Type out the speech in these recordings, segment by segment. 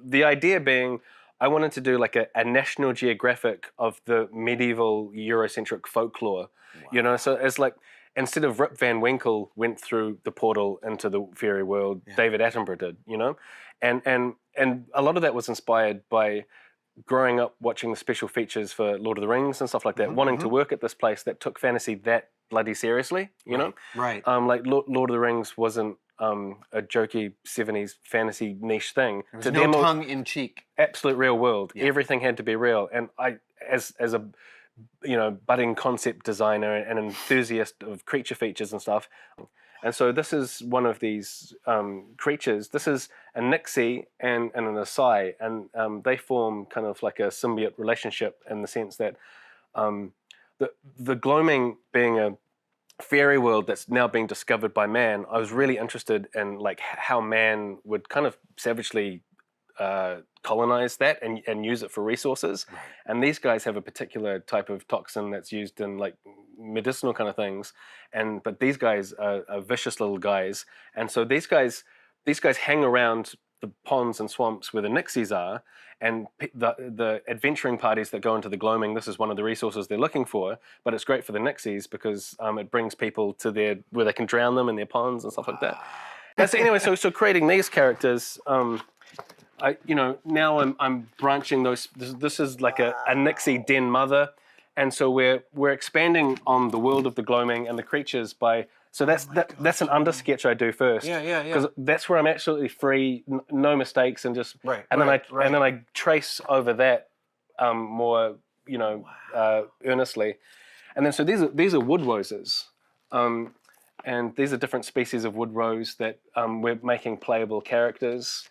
the idea being, I wanted to do like a National Geographic of the medieval Eurocentric folklore, you know. So it's like instead of Rip Van Winkle went through the portal into the fairy world, David Attenborough did, you know, and a lot of that was inspired by growing up watching the special features for Lord of the Rings and stuff like that, wanting to work at this place that took fantasy that bloody seriously, you know? Right. Like Lord of the Rings wasn't a jokey 70s fantasy niche thing. There was no tongue-in-cheek. Absolute real world. Everything had to be real. And I, as a budding concept designer and enthusiast of creature features and stuff, and so this is one of these creatures. This is a Nixie and an Asai, and they form kind of like a symbiote relationship in the sense that the Gloaming being a fairy world that's now being discovered by man, I was really interested in like how man would kind of savagely colonize that and use it for resources. And these guys have a particular type of toxin that's used in like medicinal kind of things, but these guys are vicious little guys, and so these guys hang around the ponds and swamps where the Nixies are, and the adventuring parties that go into the Gloaming, this is one of the resources they're looking for, but it's great for the Nixies because it brings people to where they can drown them in their ponds and stuff like that. And so anyway, so creating these characters, now I'm branching those. This is like a Nixie den mother, and so we're expanding on the world of the Gloaming and the creatures by. So that's an undersketch I do first. Yeah. Because that's where I'm absolutely free, no mistakes, and just and then I trace over that more earnestly, and then so these are wood roses. And these are different species of wood rose that we're making playable characters.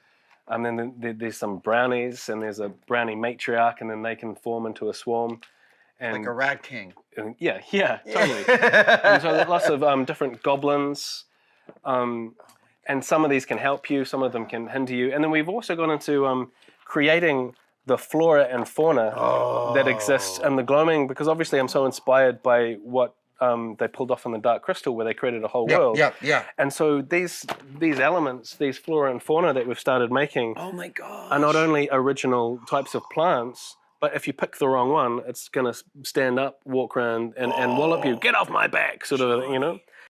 And then there's some brownies, and there's a brownie matriarch, and then they can form into a swarm. And, like a rat king. Yeah, totally. And so lots of different goblins. And some of these can help you, some of them can hinder you. And then we've also gone into creating the flora and fauna that exists in the Gloaming, because obviously I'm so inspired by what they pulled off in the Dark Crystal, where they created a whole world. Yeah. And so these elements, these flora and fauna that we've started making, are not only original types of plants, but if you pick the wrong one, it's gonna stand up, walk around, and wallop you. Get off my back, sort of, you know.